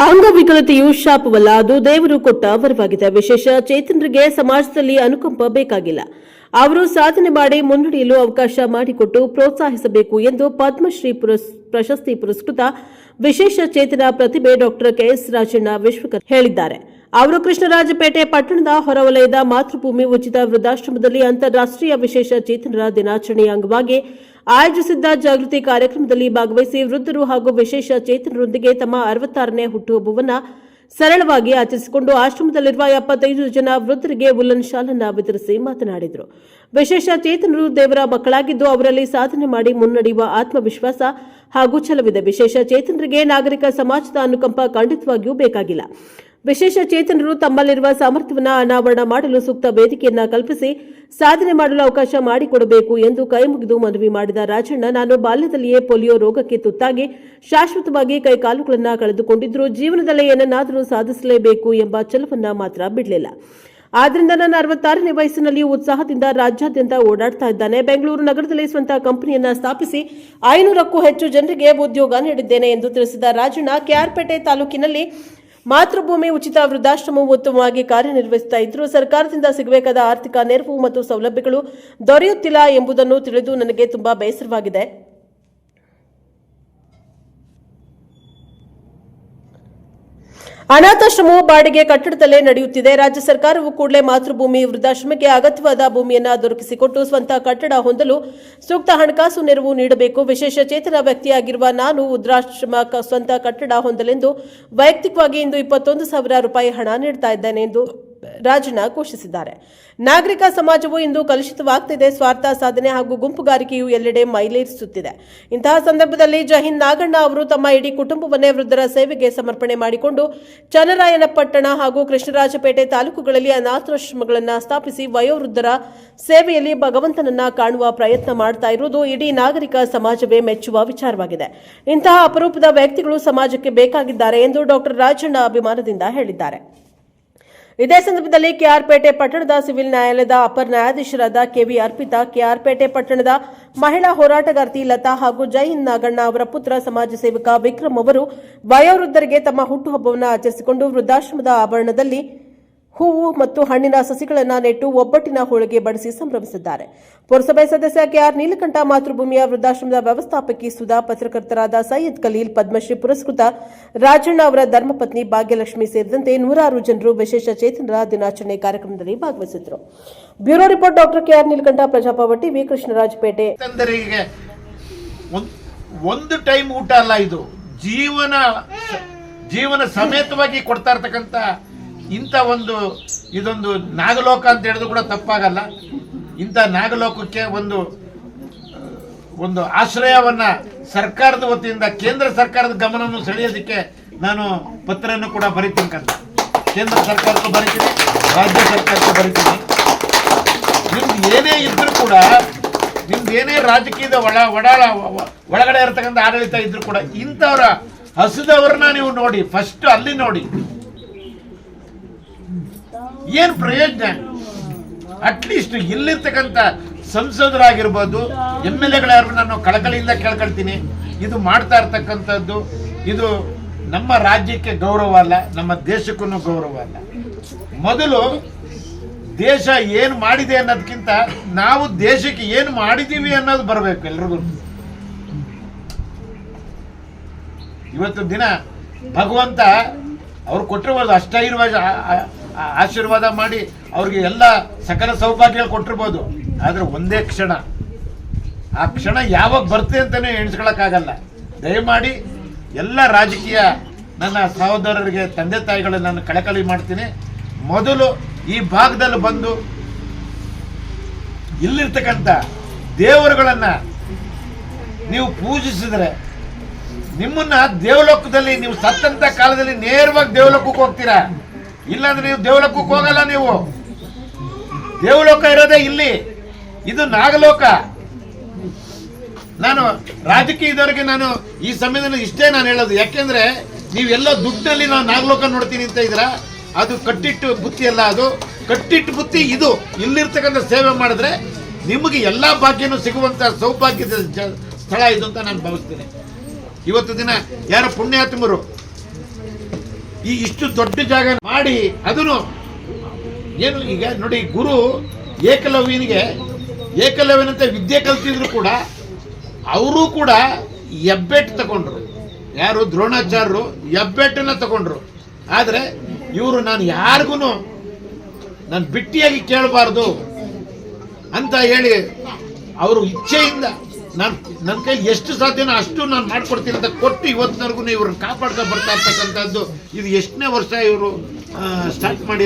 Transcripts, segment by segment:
ಅಂಗವಿಕಲತೆಯು ಶಾಪವಲ್ಲ, ಅದು ದೇವರು ಕೊಟ್ಟ ವರವಾಗಿದೆ. ವಿಶೇಷ ಚೇತನರಿಗೆ ಸಮಾಜದಲ್ಲಿ ಅನುಕಂಪ ಬೇಕಾಗಿಲ್ಲ. ಅವರು ಸಾಧನೆ ಮಾಡಿ ಮುನ್ನಡೆಯಲು ಅವಕಾಶ ಮಾಡಿಕೊಟ್ಟು ಪ್ರೋತ್ಸಾಹಿಸಬೇಕು ಎಂದು ಪದ್ಮಶ್ರೀ ಪ್ರಶಸ್ತಿ ಪುರಸ್ಕೃತ ವಿಶೇಷ ಚೇತನ ಪ್ರತಿಭೆ ಡಾಕ್ಟರ್ ಕೆಎಸ್ ರಾಜಣ್ಣ ವಿಶ್ವಕರ್ಮ ಹೇಳಿದ್ದಾರೆ. ಅವರು ಕೃಷ್ಣರಾಜಪೇಟೆ ಪಟ್ಟಣದ ಹೊರವಲಯದ ಮಾತೃಭೂಮಿ ಉಚಿತ ವೃದ್ಧಾಶ್ರಮದಲ್ಲಿ ಅಂತಾರಾಷ್ಟ್ರೀಯ ವಿಶೇಷ ಚೇತನರ ದಿನಾಚರಣೆಯ ಅಂಗವಾಗಿ ಆಯೋಜಿಸಿದ್ದ ಜಾಗೃತಿ ಕಾರ್ಯಕ್ರಮದಲ್ಲಿ ಭಾಗವಹಿಸಿ ವೃದ್ಧರು ಹಾಗೂ ವಿಶೇಷ ಚೇತನರೊಂದಿಗೆ ತಮ್ಮ 66ನೇ ಹುಟ್ಟುಹಬ್ಬವನ್ನು ಸರಳವಾಗಿ ಆಚರಿಸಿಕೊಂಡು ಆಶ್ರಮದಲ್ಲಿರುವ 75 ಜನ ವೃದ್ಧರಿಗೆ ಉಲ್ಲನ್ ಶಾಲನ್ನು ವಿತರಿಸಿ ಮಾತನಾಡಿದರು. ವಿಶೇಷ ಚೇತನರು ದೇವರ ಮಕ್ಕಳಾಗಿದ್ದು ಅವರಲ್ಲಿ ಸಾಧನೆ ಮಾಡಿ ಮುನ್ನಡೆಯುವ ಆತ್ಮವಿಶ್ವಾಸ ಹಾಗೂ ಛಲವಿದೆ. ವಿಶೇಷ ಚೇತನರಿಗೆ ನಾಗರಿಕ ಸಮಾಜದ ಅನುಕಂಪ ಖಂಡಿತವಾಗಿಯೂ ಬೇಕಾಗಿಲ್ಲ. ವಿಶೇಷ ಚೇತನರು ತಮ್ಮಲ್ಲಿರುವ ಸಾಮರ್ಥ್ಯವನ್ನು ಅನಾವರಣ ಮಾಡಲು ಸೂಕ್ತ ವೇದಿಕೆಯನ್ನ ಕಲ್ಪಿಸಿ ಸಾಧನೆ ಮಾಡಲು ಅವಕಾಶ ಮಾಡಿಕೊಡಬೇಕು ಎಂದು ಕೈಮುಗಿದು ಮನವಿ ಮಾಡಿದ ರಾಜಣ್ಣ, ನಾನು ಬಾಲ್ಯದಲ್ಲಿಯೇ ಪೋಲಿಯೋ ರೋಗಕ್ಕೆ ತುತ್ತಾಗಿ ಶಾಶ್ವತವಾಗಿ ಕೈಕಾಲುಗಳನ್ನು ಕಳೆದುಕೊಂಡಿದ್ದರೂ ಜೀವನದಲ್ಲಿ ಏನನ್ನಾದರೂ ಸಾಧಿಸಲೇಬೇಕು ಎಂಬ ಛಲವನ್ನ ಮಾತ್ರ ಬಿಡಲಿಲ್ಲ. ಆದ್ದರಿಂದ ನನ್ನ 66ನೇ ವಯಸ್ಸಿನಲ್ಲಿ ಉತ್ಸಾಹದಿಂದ ರಾಜ್ಯಾದ್ಯಂತ ಓಡಾಡ್ತಾ ಇದ್ದಾನೆ. ಬೆಂಗಳೂರು ನಗರದಲ್ಲಿ ಸ್ವಂತ ಕಂಪನಿಯನ್ನ ಸ್ಥಾಪಿಸಿ 500ಕ್ಕೂ ಹೆಚ್ಚು ಜನರಿಗೆ ಉದ್ಯೋಗ ನೀಡಿದ್ದೇನೆ ಎಂದು ತಿಳಿಸಿದ ರಾಜಣ್ಣ, ಕೆಆರ್ಪೇಟೆ ತಾಲೂಕಿನಲ್ಲಿ ಮಾತೃಭೂಮಿ ಉಚಿತ ವೃದ್ಧಾಶ್ರಮವು ಉತ್ತಮವಾಗಿ ಕಾರ್ಯನಿರ್ವಹಿಸುತ್ತಾ ಇದ್ದರೂ ಸರ್ಕಾರದಿಂದ ಸಿಗಬೇಕಾದ ಆರ್ಥಿಕ ನೆರವು ಮತ್ತು ಸೌಲಭ್ಯಗಳು ದೊರೆಯುತ್ತಿಲ್ಲ ಎಂಬುದನ್ನು ತಿಳಿದು ನನಗೆ ತುಂಬಾ ಬೇಸರವಾಗಿದೆ. ಅನಾಥಾಶ್ರಮವು ಬಾಡಿಗೆ ಕಟ್ಟಡದಲ್ಲೇ ನಡೆಯುತ್ತಿದೆ. ರಾಜ್ಯ ಸರ್ಕಾರವು ಕೂಡಲೇ ಮಾತೃಭೂಮಿ ವೃದ್ಧಾಶ್ರಮಕ್ಕೆ ಅಗತ್ಯವಾದ ಭೂಮಿಯನ್ನು ದೊರಕಿಸಿಕೊಟ್ಟು ಸ್ವಂತ ಕಟ್ಟಡ ಹೊಂದಲು ಸೂಕ್ತ ಹಣಕಾಸು ನೆರವು ನೀಡಬೇಕು. ವಿಶೇಷ ಚೇತನ ವ್ಯಕ್ತಿಯಾಗಿರುವ ನಾನು ವೃದ್ಧಾಶ್ರಮ ಸ್ವಂತ ಕಟ್ಟಡ ಹೊಂದಲೆಂದು ವೈಯಕ್ತಿಕವಾಗಿ ಇಂದು 21,000 ರೂಪಾಯಿ ಹಣ ನೀಡುತ್ತಾ ಇದ್ದೇನೆ ಎಂದು ರಾಜಣ್ಣ ಘೋಷಿಸಿದ್ದಾರೆ. ನಾಗರಿಕ ಸಮಾಜವು ಇಂದು ಕಲುಷಿತವಾಗುತ್ತಿದೆ. ಸ್ವಾರ್ಥ ಸಾಧನೆ ಹಾಗೂ ಗುಂಪುಗಾರಿಕೆಯು ಎಲ್ಲೆಡೆ ಮೈಲೇರಿಸುತ್ತಿದೆ. ಇಂತಹ ಸಂದರ್ಭದಲ್ಲಿ ಜಹಿಂದ್ ನಾಗಣ್ಣ ಅವರು ತಮ್ಮ ಇಡೀ ಕುಟುಂಬವನ್ನೇ ವೃದ್ಧರ ಸೇವೆಗೆ ಸಮರ್ಪಣೆ ಮಾಡಿಕೊಂಡು ಚನ್ನರಾಯನಪಟ್ಟಣ ಹಾಗೂ ಕೃಷ್ಣರಾಜಪೇಟೆ ತಾಲೂಕುಗಳಲ್ಲಿ ಅನಾಥಾಶ್ರಮಗಳನ್ನು ಸ್ಥಾಪಿಸಿ ವಯೋವೃದ್ಧರ ಸೇವೆಯಲ್ಲಿ ಭಗವಂತನನ್ನ ಕಾಣುವ ಪ್ರಯತ್ನ ಮಾಡ್ತಾ ಇರುವುದು ಇಡೀ ನಾಗರಿಕ ಸಮಾಜವೇ ಮೆಚ್ಚುವ ವಿಚಾರವಾಗಿದೆ. ಇಂತಹ ಅಪರೂಪದ ವ್ಯಕ್ತಿಗಳು ಸಮಾಜಕ್ಕೆ ಬೇಕಾಗಿದ್ದಾರೆ ಎಂದು ಡಾಕ್ಟರ್ ರಾಜಣ್ಣ ಅಭಿಮಾನದಿಂದ ಹೇಳಿದ್ದಾರೆ. ಇದೇ ಸಂದರ್ಭದಲ್ಲಿ ಕೆಆರ್ಪೇಟೆ ಪಟ್ಟಣದ ಸಿವಿಲ್ ನ್ಯಾಯಾಲಯದ ಅಪರ ನ್ಯಾಯಾಧೀಶರಾದ ಕೆವಿ ಅರ್ಪಿತಾ, ಕೆಆರ್ಪೇಟೆ ಪಟ್ಟಣದ ಮಹಿಳಾ ಹೋರಾಟಗಾರ್ತಿ ಲತಾ ಹಾಗೂ ಜೈಹಿಂದ್ ನಾಗಣ್ಣ ಅವರ ಪುತ್ರ ಸಮಾಜ ಸೇವಕ ವಿಕ್ರಮ್ ಅವರು ವಯೋವೃದ್ಧರಿಗೆ ತಮ್ಮ ಹುಟ್ಟುಹಬ್ಬವನ್ನು ಆಚರಿಸಿಕೊಂಡು ವೃದ್ಧಾಶ್ರಮದ ಆವರಣದಲ್ಲಿ ಹೂವು ಮತ್ತು ಹಣ್ಣಿನ ಸಸಿಗಳನ್ನು ನೆಟ್ಟು ಒಬ್ಬಟ್ಟಿನ ಹೋಳಿಗೆ ಬಡಿಸಿ ಸಂಭ್ರಮಿಸಿದ್ದಾರೆ. ಪುರಸಭೆ ಸದಸ್ಯ ಕೆಆರ್ ನೀಲಕಂಠ, ಮಾತೃಭೂಮಿಯ ವೃದ್ಧಾಶ್ರಮದ ವ್ಯವಸ್ಥಾಪಕಿ ಸುಧಾ, ಪತ್ರಕರ್ತರಾದ ಸೈಯದ್ ಖಲೀಲ್, ಪದ್ಮಶ್ರೀ ಪುರಸ್ಕೃತ ರಾಜಣ್ಣ ಅವರ ಧರ್ಮಪತ್ನಿ ಭಾಗ್ಯಲಕ್ಷ್ಮಿ ಸೇರಿದಂತೆ 100 ಜನರು ವಿಶೇಷ ಚೇತನರ ದಿನಾಚರಣೆ ಕಾರ್ಯಕ್ರಮದಲ್ಲಿ ಭಾಗವಹಿಸಿದರು. Bureau report doctor K R Neelakantha, Prajabhava TV, Krishnarajapete. ಒಂದು ಟೈಮ್ ಊಟ ಅಲ್ಲ, ಇದು ಜೀವನ ಸಮೇತವಾಗಿ ಕೊಡ್ತಾ ಇರ್ತಕ್ಕಂಥ ಇಂಥ ಇದೊಂದು ನಾಗಲೋಕ ಅಂತ ಹೇಳಿದ್ರು ಕೂಡ ತಪ್ಪಾಗಲ್ಲ. ಇಂಥ ನಾಗಲೋಕಕ್ಕೆ ಒಂದು ಆಶ್ರಯವನ್ನ ಸರ್ಕಾರದ ವತಿಯಿಂದ ಕೇಂದ್ರ ಸರ್ಕಾರದ ಗಮನವನ್ನು ಸೆಳೆಯೋದಕ್ಕೆ ನಾನು ಪತ್ರವನ್ನು ಕೂಡ ಬರೀತೀನಿ. ಕೇಂದ್ರ ಸರ್ಕಾರಕ್ಕೂ ಬರೀತೀನಿ, ರಾಜ್ಯ ಸರ್ಕಾರಕ್ಕೂ ಬರೀತೀನಿ. ನಿಮ್ದು ಏನೇ ಇದ್ರೂ ಕೂಡ, ನಿಮ್ದು ಏನೇ ರಾಜಕೀಯದ ಒಳಗಡೆ ಇರತಕ್ಕಂಥ ಆಡಳಿತ ಇದ್ರೂ ಕೂಡ ಇಂಥವ್ರ ಹಸಿದವ್ರನ್ನ ನೀವು ನೋಡಿ, ಫಸ್ಟ್ ಅಲ್ಲಿ ನೋಡಿ ಏನ್ ಪ್ರಯೋಜನ. ಅಟ್ಲೀಸ್ಟ್ ಇಲ್ಲಿರ್ತಕ್ಕಂಥ ಸಂಸದರಾಗಿರ್ಬೋದು, MLA ನಾನು ಕಳಕಳಿಯಿಂದ ಕೇಳ್ಕೊಳ್ತೀನಿ, ಇದು ಮಾಡ್ತಾ ಇರ್ತಕ್ಕಂಥದ್ದು ಇದು ನಮ್ಮ ರಾಜ್ಯಕ್ಕೆ ಗೌರವ ಅಲ್ಲ, ನಮ್ಮ ದೇಶಕ್ಕೂ ಗೌರವ ಅಲ್ಲ. ಮೊದಲು ದೇಶ ಏನು ಮಾಡಿದೆ ಅನ್ನೋದಕ್ಕಿಂತ ನಾವು ದೇಶಕ್ಕೆ ಏನು ಮಾಡಿದೀವಿ ಅನ್ನೋದು ಬರಬೇಕು ಎಲ್ರಿಗೂ. ಇವತ್ತು ದಿನ ಭಗವಂತ ಅವ್ರು ಕೊಟ್ಟಿರ್ಬೋದು, ಆಶೀರ್ವಾದ ಮಾಡಿ ಅವ್ರಿಗೆ ಎಲ್ಲ ಸಕಲ ಸೌಭಾಗ್ಯಗಳು ಕೊಟ್ಟಿರ್ಬೋದು. ಆದ್ರೆ ಒಂದೇ ಕ್ಷಣ, ಆ ಕ್ಷಣ ಯಾವಾಗ ಬರ್ತದೆ ಅಂತಾನೆ ಎಣಿಸ್ಕೊಳಕ್ಕಾಗಲ್ಲ. ದಯಮಾಡಿ ಎಲ್ಲ ರಾಜಕೀಯ ನನ್ನ ಸಹೋದರರಿಗೆ, ತಂದೆ ತಾಯಿಗಳು ನಾನು ಕಳಕಳಿ ಮಾಡ್ತೀನಿ. ಮೊದಲು ಈ ಭಾಗದಲ್ಲಿ ಬಂದು ಇಲ್ಲಿರ್ತಕ್ಕಂಥ ದೇವರುಗಳನ್ನ ನೀವು ಪೂಜಿಸಿದ್ರೆ ನಿಮ್ಮನ್ನ ದೇವಲೋಕದಲ್ಲಿ, ನೀವು ಸತ್ತಂತ ಕಾಲದಲ್ಲಿ ನೇರವಾಗಿ ದೇವಲೋಕಕ್ಕೆ ಹೋಗ್ತೀರಾ. ಇಲ್ಲಾಂದ್ರೆ ನೀವು ದೇವಲೋಕಕ್ಕೆ ಹೋಗಲ್ಲ. ನೀವು ದೇವಲೋಕ ಇರೋದೇ ಇಲ್ಲಿ, ಇದು ನಾಗಲೋಕ. ನಾನು ರಾಜಕೀಯದವರಿಗೆ ನಾನು ಈ ಸಮಯದಲ್ಲಿ ಇಷ್ಟೇ ನಾನು ಹೇಳೋದು. ಯಾಕೆಂದ್ರೆ ನೀವೆಲ್ಲೋ ದುಡ್ಡಲ್ಲಿ ನಾವು ನಾಗಲೋಕ ನೋಡ್ತೀನಿ ಅಂತ ಇದ್ರ, ಅದು ಕಟ್ಟಿಟ್ಟು ಬುತ್ತಿ ಅಲ್ಲ, ಅದು ಕಟ್ಟಿಟ್ಟು ಬುತ್ತಿ. ಇದು ಇಲ್ಲಿರ್ತಕ್ಕಂಥ ಸೇವೆ ಮಾಡಿದ್ರೆ ನಿಮಗೆ ಎಲ್ಲಾ ಭಾಗ್ಯನೂ ಸಿಗುವಂತ ಸೌಭಾಗ್ಯದ ಸ್ಥಳ ಇದು ಅಂತ ನಾನು ಭಾವಿಸ್ತೇನೆ. ಇವತ್ತು ದಿನ ಯಾರೋ ಪುಣ್ಯಾತ್ಮರು ಈ ಇಷ್ಟು ದೊಡ್ಡ ಜಾಗ ಮಾಡಿ ಅದನ್ನು ಏನು ಈಗ ನೋಡಿ, ಗುರು ಏಕಲವ್ಯನಂತ ವಿದ್ಯೆ ಕಲ್ತಿದ್ರು ಕೂಡ ಅವರು ಕೂಡ ಹೆಬ್ಬೆಟ್ಟು ತಗೊಂಡ್ರು. ಯಾರು? ದ್ರೋಣಾಚಾರ್ಯರು ಹೆಬ್ಬೆಟ್ಟನ್ನ ತಗೊಂಡ್ರು. ಆದರೆ ಇವರು ನಾನು ಯಾರಿಗೂ ನಾನು ಬಿಟ್ಟಿಯಾಗಿ ಕೇಳಬಾರ್ದು ಅಂತ ಹೇಳಿ ಅವರು ಇಚ್ಛೆಯಿಂದ ನನ್ನ ಕೈಲಿ ಎಷ್ಟು ಸಾಧ್ಯನೋ ಅಷ್ಟು ನಾನು ಮಾಡ್ಕೊಡ್ತೀನಿ ಅಂತ ಕೊಟ್ಟು ಇವತ್ತಿನವರೆಗೂ ಇವ್ರನ್ನ ಕಾಪಾಡ್ಕೊಂಡು ಬರ್ತಾ ಇರ್ತಕ್ಕಂಥದ್ದು. ಇದು ಎಷ್ಟನೇ ವರ್ಷ ಇವರು ಸ್ಟಾರ್ಟ್ ಮಾಡಿ?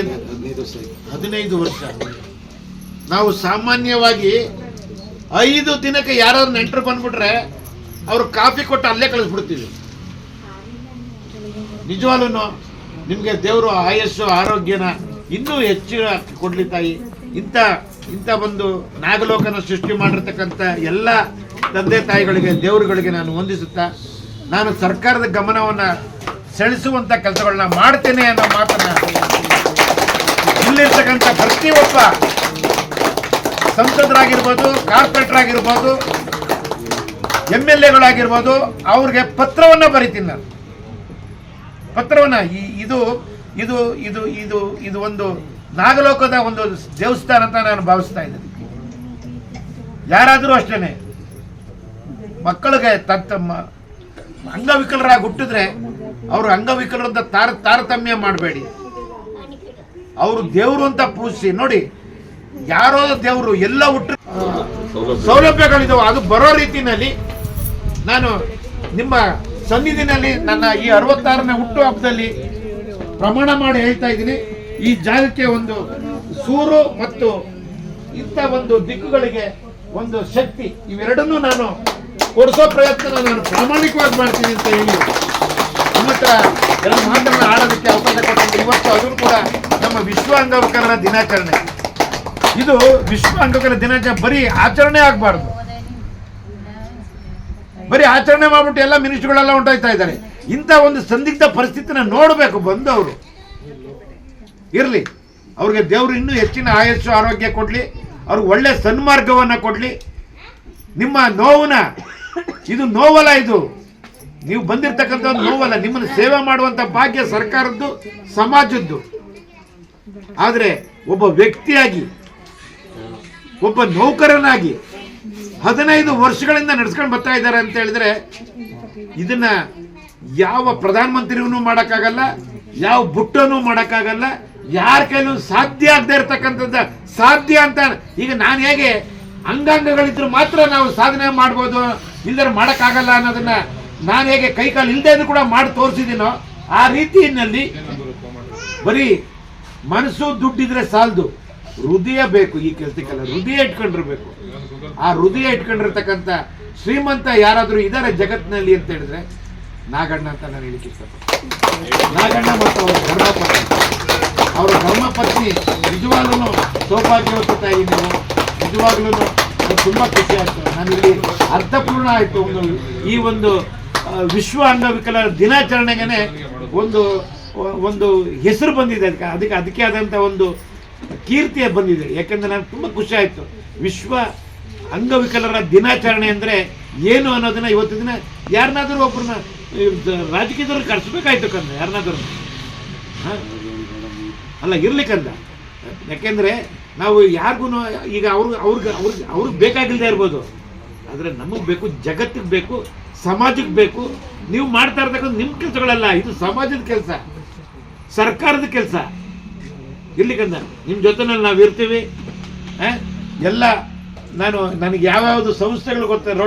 15 ವರ್ಷ. ನಾವು ಸಾಮಾನ್ಯವಾಗಿ 5 ದಿನಕ್ಕೆ ಯಾರಾದ್ರು ನೆಂಟರು ಬಂದ್ಬಿಟ್ರೆ ಅವ್ರು ಕಾಫಿ ಕೊಟ್ಟು ಅಲ್ಲೇ ಕಳಿಸ್ಬಿಡ್ತೀವಿ. ನಿಜವಾಗ್ಲೂ ನಿಮಗೆ ದೇವರು ಆಯಸ್ಸು ಆರೋಗ್ಯನ ಇನ್ನೂ ಹೆಚ್ಚು ಕೊಡ್ಲಿ ತಾಯಿ. ಇಂಥ ಒಂದು ನಾಗಲೋಕನ ಸೃಷ್ಟಿ ಮಾಡಿರ್ತಕ್ಕಂಥ ಎಲ್ಲ ತಂದೆ ತಾಯಿಗಳಿಗೆ, ದೇವರುಗಳಿಗೆ ನಾನು ವಂದಿಸುತ್ತಾ, ನಾನು ಸರ್ಕಾರದ ಗಮನವನ್ನು ಸೆಳೆಸುವಂಥ ಕೆಲಸಗಳನ್ನ ಮಾಡ್ತೇನೆ ಅನ್ನೋ ಮಾತನ್ನ ಇಲ್ಲಿರ್ತಕ್ಕಂಥ ಪ್ರತಿಯೊಬ್ಬ ಸಂಸದರಾಗಿರ್ಬೋದು, ಕಾರ್ಪೊರೇಟರ್ ಆಗಿರ್ಬೋದು, MLAಗಳಾಗಿರ್ಬೋದು, ಅವ್ರಿಗೆ ಪತ್ರವನ್ನ ಬರೀತೀನಿ ನಾನು. ಪತ್ರವನ್ನ ಇದು ಇದು ಇದು ಇದು ಇದು ಒಂದು ನಾಗಲೋಕದ ಒಂದು ದೇವಸ್ಥಾನ ಅಂತ ನಾನು ಭಾವಿಸ್ತಾ ಇದ್ದೀನಿ. ಯಾರಾದರೂ ಅಷ್ಟೇನೆ ಮಕ್ಕಳಿಗೆ ಅಂಗವಿಕಲರಾಗಿ ಹುಟ್ಟಿದ್ರೆ ಅವರು ಅಂಗವಿಕಲರಂತ ತಾರತಮ್ಯ ಮಾಡಬೇಡಿ. ಅವರು ದೇವರು ಅಂತ ಪೂಜಿಸಿ. ನೋಡಿ, ಯಾರೋ ದೇವರು ಎಲ್ಲ ಹುಟ್ಟು ಸೌಲಭ್ಯಗಳಿದಾವೆ, ಅದು ಬರೋ ರೀತಿಯಲ್ಲಿ ನಾನು ನಿಮ್ಮ ಸನ್ನಿಧಿನಲ್ಲಿ ನನ್ನ ಈ 66ನೇ ಹುಟ್ಟು ಹಬ್ಬದಲ್ಲಿ ಪ್ರಮಾಣ ಮಾಡಿ ಹೇಳ್ತಾ ಇದ್ದೀನಿ. ಈ ಜಾಗಕ್ಕೆ ಒಂದು ಸೂರು ಮತ್ತು ಇಂಥ ಒಂದು ದಿಕ್ಕುಗಳಿಗೆ ಒಂದು ಶಕ್ತಿ, ಇವೆರಡನ್ನೂ ನಾನು ಕೊಡಿಸೋ ಪ್ರಯತ್ನ ನಾನು ಪ್ರಾಮಾಣಿಕವಾಗಿ ಮಾಡ್ತೀನಿ ಅಂತ ಹೇಳಿ ನಮ್ಮ ಹತ್ರ ಎಲ್ಲ ಮಾತನ್ನ ಆಡೋದಕ್ಕೆ ಅವಕಾಶ ಕೊಟ್ಟಿದ್ದು. ಇವತ್ತು ಅದನ್ನು ಕೂಡ ನಮ್ಮ ವಿಶ್ವ ಅಂಗವಿಕಲರ ದಿನಾಚರಣೆ. ಇದು ವಿಶ್ವ ಅಂಗವಿಕಲರ ದಿನಾಚರಣೆ ಬರೀ ಆಚರಣೆ ಆಗಬಾರ್ದು. ಬರೀ ಆಚರಣೆ ಮಾಡ್ಬಿಟ್ಟು ಎಲ್ಲ ಮಿನಿಸ್ಟ್ರುಗಳೆಲ್ಲ ಹೊಂಟೋಯ್ತಾ ಇದ್ದಾರೆ. ಇಂಥ ಒಂದು ಸಂದಿಗ್ಧ ಪರಿಸ್ಥಿತಿನ ನೋಡಬೇಕು. ಬಂದು ಅವರು ಇರಲಿ, ಅವ್ರಿಗೆ ದೇವರು ಇನ್ನೂ ಹೆಚ್ಚಿನ ಆಯಸ್ಸು ಆರೋಗ್ಯ ಕೊಡ್ಲಿ, ಅವ್ರಿಗೆ ಒಳ್ಳೆ ಸನ್ಮಾರ್ಗವನ್ನ ಕೊಡ್ಲಿ. ನಿಮ್ಮ ನೋವನ್ನ, ಇದು ನೋವಲ್ಲ, ಇದು ನೀವು ಬಂದಿರತಕ್ಕಂಥ ಒಂದು ನೋವಲ್ಲ, ನಿಮ್ಮನ್ನು ಸೇವೆ ಮಾಡುವಂತ ಭಾಗ್ಯ ಸರ್ಕಾರದ್ದು, ಸಮಾಜದ್ದು. ಆದರೆ ಒಬ್ಬ ವ್ಯಕ್ತಿಯಾಗಿ, ಒಬ್ಬ ನೌಕರನಾಗಿ 15 ವರ್ಷಗಳಿಂದ ನಡೆಸ್ಕೊಂಡು ಬರ್ತಾ ಇದ್ದಾರೆ ಅಂತ ಹೇಳಿದ್ರೆ, ಇದನ್ನ ಯಾವ ಪ್ರಧಾನಮಂತ್ರಿಗೂ ಮಾಡೋಕ್ಕಾಗಲ್ಲ, ಯಾವ ಬುಟ್ಟನೂ ಮಾಡೋಕ್ಕಾಗಲ್ಲ, ಯಾರ ಕೈಲೂ ಸಾಧ್ಯ ಆಗದೆ ಇರತಕ್ಕಂಥದ್ದು ಸಾಧ್ಯ ಅಂತ. ಈಗ ನಾನು ಹೇಗೆ ಅಂಗಾಂಗಗಳಿದ್ರು ಮಾತ್ರ ನಾವು ಸಾಧನೆ ಮಾಡ್ಬೋದು, ಇಲ್ಲದ್ರೆ ಮಾಡೋಕ್ಕಾಗಲ್ಲ ಅನ್ನೋದನ್ನ ನಾನು ಹೇಗೆ ಕೈಕಾಲು ಇಲ್ಲದೆ ಕೂಡ ಮಾಡಿ ತೋರಿಸಿದ್ದೀನೋ, ಆ ರೀತಿಯಲ್ಲಿ ಬರೀ ಮನಸ್ಸು ದುಡ್ಡಿದ್ರೆ ಸಾಲದು, ಹೃದಯ ಬೇಕು. ಈ ಕೆಲಸಕ್ಕೆಲ್ಲ ಹೃದಯ ಇಟ್ಕೊಂಡಿರ್ಬೇಕು. ಆ ಹೃದಯ ಇಟ್ಕೊಂಡಿರ್ತಕ್ಕಂಥ ಶ್ರೀಮಂತ ಯಾರಾದರೂ ಇದ್ದಾರೆ ಜಗತ್ತಿನಲ್ಲಿ ಅಂತ ಹೇಳಿದ್ರೆ ನಾಗಣ್ಣ ಅಂತ ನಾನು ಹೇಳಿಕ್ಕೆ ಇಷ್ಟಪಡ್ತೀನಿ. ನಾಗಣ್ಣ ಮತ್ತು ಅವರ ಧರ್ಮಪತ್ನಿ ನಿಜವಾಗ್ಲೂ ಸೌಭಾಗ್ಯವತ್ತ ತಾಯಿ. ನೀವು ನಿಜವಾಗ್ಲೂ ತುಂಬ ಖುಷಿ ಆಯ್ತು. ನಾನಿಲ್ಲಿ ಅರ್ಥಪೂರ್ಣ ಆಯಿತು. ಈ ಒಂದು ವಿಶ್ವ ಅಂಗವಿಕಲರ ದಿನಾಚರಣೆಗೆ ಒಂದು ಹೆಸರು ಬಂದಿದೆ, ಅದಕ್ಕೆ ಆದಂಥ ಒಂದು ಕೀರ್ತಿಯ ಬಂದಿದೆ. ಯಾಕಂದ್ರೆ ನನಗೆ ತುಂಬ ಖುಷಿ ಆಯಿತು. ವಿಶ್ವ ಅಂಗವಿಕಲರ ದಿನಾಚರಣೆ ಅಂದರೆ ಏನು ಅನ್ನೋದನ್ನ ಇವತ್ತು ದಿನ ಯಾರನ್ನಾದರೂ ಒಬ್ಬರನ್ನ ರಾಜಕೀಯದವ್ರು ಕರೆಸ್ಬೇಕಾಯ್ತು ಕಂದ, ಯಾರನ್ನಾದ್ರೂ ಅಲ್ಲ ಇರ್ಲಿಕ್ಕಂದ. ಯಾಕೆಂದರೆ ನಾವು ಯಾರಿಗೂ ಈಗ ಅವ್ರಿಗೆ ಬೇಕಾಗಿಲ್ಲದೆ ಇರ್ಬೋದು, ಆದರೆ ನಮಗೆ ಬೇಕು, ಜಗತ್ತಿಗೆ ಬೇಕು, ಸಮಾಜಕ್ಕೆ ಬೇಕು. ನೀವು ಮಾಡ್ತಾ ಇರ್ತಕ್ಕಂಥ ನಿಮ್ಮ ಕೆಲಸಗಳಲ್ಲ, ಇದು ಸಮಾಜದ ಕೆಲಸ, ಸರ್ಕಾರದ ಕೆಲಸ. ಇರ್ಲಿಕ್ಕಂದ ನಿಮ್ಮ ಜೊತೆನಲ್ಲಿ ನಾವು ಇರ್ತೀವಿ. ಎಲ್ಲ ನನಗೆ ಯಾವ್ಯಾವುದು ಸಂಸ್ಥೆಗಳು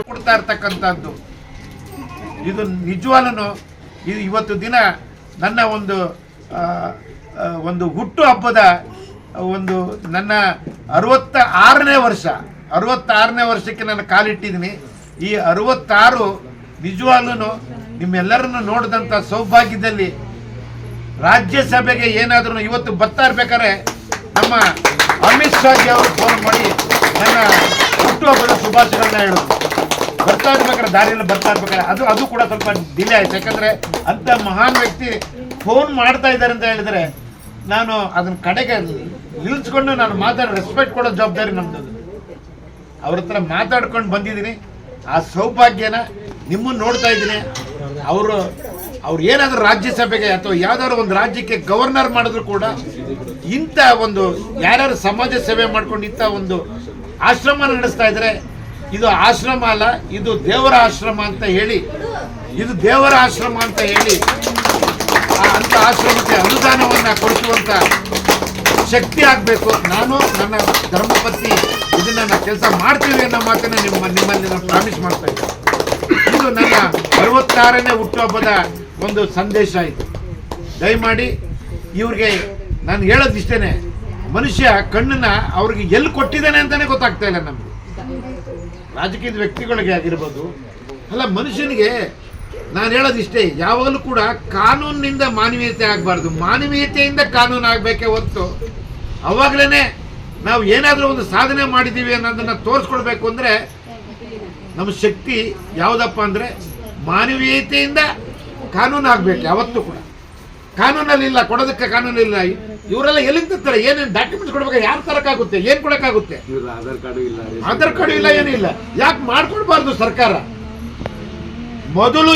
ಕೊಡ್ತಾ ಇರ್ತಕ್ಕಂಥದ್ದು ಇದು ನಿಜವಾಗ್ಲೂ ಇದು ಇವತ್ತು ದಿನ ನನ್ನ ಒಂದು ಹುಟ್ಟು ಹಬ್ಬದ ನನ್ನ 66ನೇ ವರ್ಷಕ್ಕೆ ನಾನು ಕಾಲಿಟ್ಟಿದ್ದೀನಿ. ಈ 66 ನಿಜವಾಗ್ಲೂ ನಿಮ್ಮೆಲ್ಲರನ್ನು ನೋಡಿದಂಥ ಸೌಭಾಗ್ಯದಲ್ಲಿ ರಾಜ್ಯಸಭೆಗೆ ಏನಾದರೂ ಇವತ್ತು ಬರ್ತಾ ಇರ್ಬೇಕಾದ್ರೆ ನಮ್ಮ ಅಮಿತ್ ಶಾಜಿ ಅವರು ಫೋನ್ ಮಾಡಿ ನನ್ನ ಹುಟ್ಟುಹಬ್ಬದ ಶುಭಾಶಯಗಳನ್ನ ಹೇಳೋದು. ಬರ್ತಾ ಇರ್ಬೇಕಾದ್ರೆ ದಾರಿಯಲ್ಲಿ ಬರ್ತಾ ಇರ್ಬೇಕಾದ್ರೆ ಅದು ಕೂಡ ಸ್ವಲ್ಪ ಡಿಲೇ ಆಯ್ತು. ಯಾಕಂದ್ರೆ ಅಂತ ಮಹಾನ್ ವ್ಯಕ್ತಿ ಫೋನ್ ಮಾಡ್ತಾ ಇದ್ದಾರೆ ಅಂತ ಹೇಳಿದ್ರೆ ನಾನು ಅದನ್ನ ಕಡೆಗೆ ನಿಲ್ಸ್ಕೊಂಡು ನಾನು ರೆಸ್ಪೆಕ್ಟ್ ಕೊಡೋ ಜವಾಬ್ದಾರಿ ನಮ್ದು. ಅವ್ರ ಹತ್ರ ಮಾತಾಡ್ಕೊಂಡು ಬಂದಿದ್ದೀನಿ. ಆ ಸೌಭಾಗ್ಯನ ನಿಮ್ಮನ್ನು ನೋಡ್ತಾ ಇದ್ದೀನಿ. ಅವರು ಅವ್ರು ಏನಾದರೂ ರಾಜ್ಯಸಭೆಗೆ ಅಥವಾ ಯಾವ್ದಾದ್ರು ಒಂದು ರಾಜ್ಯಕ್ಕೆ ಗವರ್ನರ್ ಮಾಡಿದ್ರು ಕೂಡ ಇಂಥ ಒಂದು ಯಾರ್ಯಾರು ಸಮಾಜ ಸೇವೆ ಮಾಡ್ಕೊಂಡು ಇಂಥ ಒಂದು ಆಶ್ರಮ ನಡೆಸ್ತಾ ಇದ್ರೆ ಇದು ಆಶ್ರಮ ಅಲ್ಲ, ಇದು ದೇವರ ಆಶ್ರಮ ಅಂತ ಹೇಳಿ, ಇದು ದೇವರ ಆಶ್ರಮ ಅಂತ ಹೇಳಿ ಅಂತ ಆಶ್ರಮಕ್ಕೆ ಅನುದಾನವನ್ನು ಕೊಡಿಸುವಂತ ಶಕ್ತಿ ಆಗಬೇಕು. ನಾನು ನನ್ನ ಧರ್ಮಪತ್ನಿ ಇದನ್ನ ನಾವು ಕೆಲಸ ಮಾಡ್ತೀವಿ ಅನ್ನೋ ಮಾತನ್ನ ನಿಮ್ಮಲ್ಲಿ ನಾನು ಪ್ರಾಮಿಸ್ ಮಾಡ್ತಾ ಇದ್ದೀನಿ. ಇದು ನನ್ನ 66ನೇ ಹುಟ್ಟುಹಬ್ಬದ ಒಂದು ಸಂದೇಶ ಇದು. ದಯಮಾಡಿ ಇವ್ರಿಗೆ ನಾನು ಹೇಳೋದಿಷ್ಟೇನೆ, ಮನುಷ್ಯ ಕಣ್ಣನ್ನ ಅವ್ರಿಗೆ ಎಲ್ಲಿ ಕೊಟ್ಟಿದ್ದಾನೆ ಅಂತಾನೆ ಗೊತ್ತಾಗ್ತಾ ಇಲ್ಲ ನಮ್ಗೆ. ರಾಜಕೀಯದ ವ್ಯಕ್ತಿಗಳಿಗೆ ಆಗಿರ್ಬೋದು, ಅಲ್ಲ ಮನುಷ್ಯನಿಗೆ ನಾನು ಹೇಳೋದಿಷ್ಟೇ, ಯಾವಾಗಲೂ ಕೂಡ ಕಾನೂನಿನಿಂದ ಮಾನವೀಯತೆ ಆಗಬಾರ್ದು, ಮಾನವೀಯತೆಯಿಂದ ಕಾನೂನು ಆಗಬೇಕೇ ಹೊರತು ಅವಾಗಲೇ ನಾವು ಏನಾದರೂ ಒಂದು ಸಾಧನೆ ಮಾಡಿದ್ದೀವಿ ಅನ್ನೋದನ್ನು ತೋರಿಸ್ಕೊಡ್ಬೇಕು ಅಂದರೆ ನಮ್ಮ ಶಕ್ತಿ ಯಾವುದಪ್ಪ ಅಂದರೆ ಮಾನವೀಯತೆಯಿಂದ ಕಾನೂನು ಆಗಬೇಕು. ಯಾವತ್ತೂ ಕೂಡ ಕಾನೂನಲ್ಲಿ ಇಲ್ಲ, ಕೊಡೋದಕ್ಕೆ ಕಾನೂನಿಲ್ಲ. ಇವರೆಲ್ಲ ಎಲ್ಲಿಂದ ತರ್ತಾರೆ? ಏನೇನು ಡಾಕ್ಯುಮೆಂಟ್ಸ್ ಕೊಡ್ಬೇಕು? ಯಾರು ತರಕ್ಕಾಗುತ್ತೆ? ಏನು ಕೊಡೋಕ್ಕಾಗುತ್ತೆ? ಆಧಾರ್ ಕಾರ್ಡು ಇಲ್ಲ, ಏನೂ ಇಲ್ಲ. ಯಾಕೆ ಮಾಡ್ಕೊಡ್ಬಾರ್ದು ಸರ್ಕಾರ? ಮೊದಲು